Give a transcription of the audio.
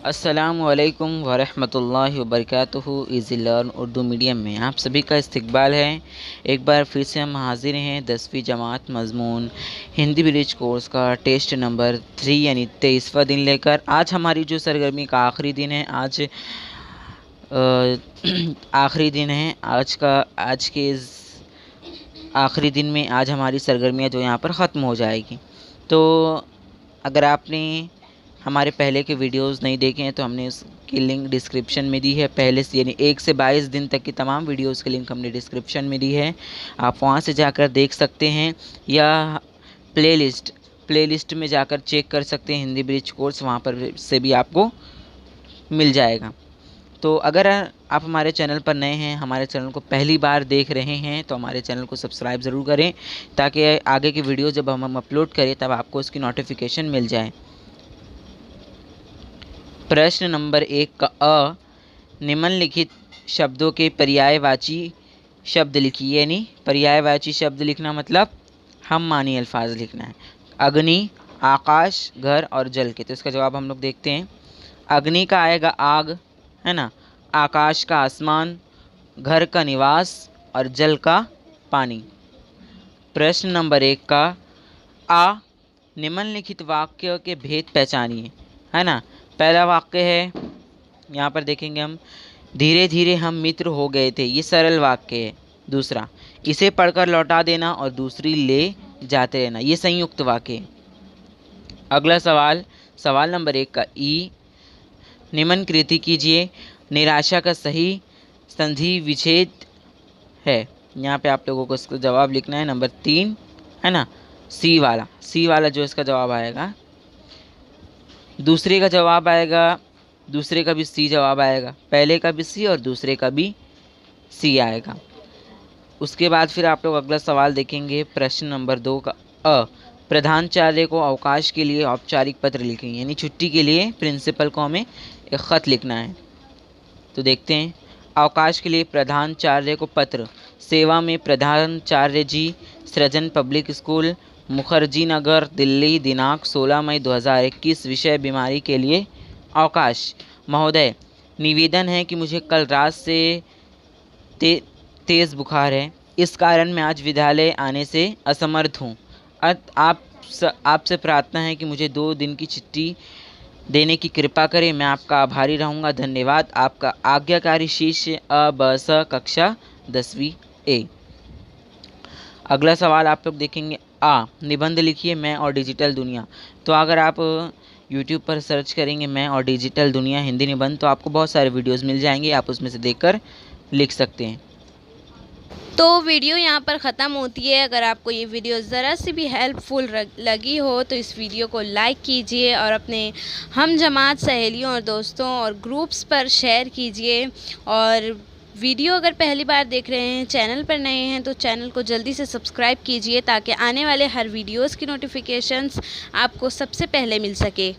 अस्सलामुअलैकुम वरहमतुल्लाहि वबरकातुहू। Easy learn Urdu medium में आप सभी का इस्तकबाल है। एक बार फिर से हम हाजिर हैं 10वीं जमात मज़मून हिंदी ब्रिज कोर्स का टेस्ट नंबर 3 यानी 23वां दिन लेकर। आज हमारी जो सरगर्मी का आखिरी दिन है, आज आखिरी दिन है आज के इस आखिरी दिन में आज हमारी सरगर्मियाँ जो यहाँ पर ख़त्म हो जाएगी। तो अगर आपने हमारे पहले के वीडियोस नहीं देखे हैं तो हमने उसकी लिंक डिस्क्रिप्शन में दी है। पहले से यानी 1 से 22 दिन तक की तमाम वीडियोस की लिंक हमने डिस्क्रिप्शन में दी है, आप वहां से जाकर देख सकते हैं, या प्लेलिस्ट में जाकर चेक कर सकते हैं हिंदी ब्रिज कोर्स, वहां पर से भी आपको मिल जाएगा। तो अगर आप हमारे चैनल पर नए हैं, हमारे चैनल को पहली बार देख रहे हैं, तो हमारे चैनल को सब्सक्राइब ज़रूर करें ताकि आगे की वीडियो जब हम अपलोड करें तब आपको उसकी नोटिफिकेशन मिल जाए। प्रश्न नंबर 1 का अ, निम्नलिखित शब्दों के पर्यायवाची शब्द लिखिए। यानी पर्यायवाची शब्द लिखना मतलब हम मानी अल्फाज लिखना है। अग्नि, आकाश, घर और जल के। तो इसका जवाब हम लोग देखते हैं। अग्नि का आएगा आग, है ना। आकाश का आसमान, घर का निवास और जल का पानी। प्रश्न नंबर 1 का आ, निम्नलिखित वाक्य के भेद पहचानिए, है ना। पहला वाक्य है, यहाँ पर देखेंगे हम, धीरे धीरे हम मित्र हो गए थे। ये सरल वाक्य है। दूसरा, इसे पढ़कर लौटा देना और दूसरी ले जाते रहना, ये संयुक्त वाक्य है। अगला सवाल, सवाल नंबर 1 का ई, निम्न कृति कीजिए। निराशा का सही संधि विच्छेद है। यहाँ पे आप लोगों को इसका जवाब लिखना है नंबर 3, है ना, सी वाला जो इसका जवाब आएगा। दूसरे का जवाब आएगा, दूसरे का भी सी जवाब आएगा, पहले का भी सी और दूसरे का भी सी आएगा। उसके बाद फिर आप लोग अगला सवाल देखेंगे। प्रश्न नंबर 2 का अ, प्रधानाचार्य को अवकाश के लिए औपचारिक पत्र लिखें। यानी छुट्टी के लिए प्रिंसिपल को हमें एक ख़त लिखना है। तो देखते हैं। अवकाश के लिए प्रधानाचार्य को पत्र। सेवा में प्रधानाचार्य जी, सृजन पब्लिक स्कूल, मुखर्जी नगर, दिल्ली, दिनांक 16 मई 2021, विषय बीमारी के लिए अवकाश। महोदय, निवेदन है कि मुझे कल रात से तेज़ बुखार है, इस कारण मैं आज विद्यालय आने से असमर्थ हूँ। आपसे प्रार्थना है कि मुझे 2 दिन की छुट्टी देने की कृपा करें। मैं आपका आभारी रहूँगा। धन्यवाद। आपका आज्ञाकारी शिष्य अ ब स, कक्षा 10वीं ए। अगला सवाल आप लोग देखेंगे। आ, निबंध लिखिए मैं और डिजिटल दुनिया। तो अगर आप YouTube पर सर्च करेंगे मैं और डिजिटल दुनिया हिंदी निबंध, तो आपको बहुत सारे वीडियोस मिल जाएंगे, आप उसमें से देखकर लिख सकते हैं। तो वीडियो यहाँ पर ख़त्म होती है। अगर आपको ये वीडियो ज़रा सी भी हेल्पफुल लगी हो तो इस वीडियो को लाइक कीजिए और अपने हम जमात सहेलियों और दोस्तों और ग्रुप्स पर शेयर कीजिए। और वीडियो अगर पहली बार देख रहे हैं, चैनल पर नए हैं, तो चैनल को जल्दी से सब्सक्राइब कीजिए ताकि आने वाले हर वीडियोज़ की नोटिफिकेशंस आपको सबसे पहले मिल सके।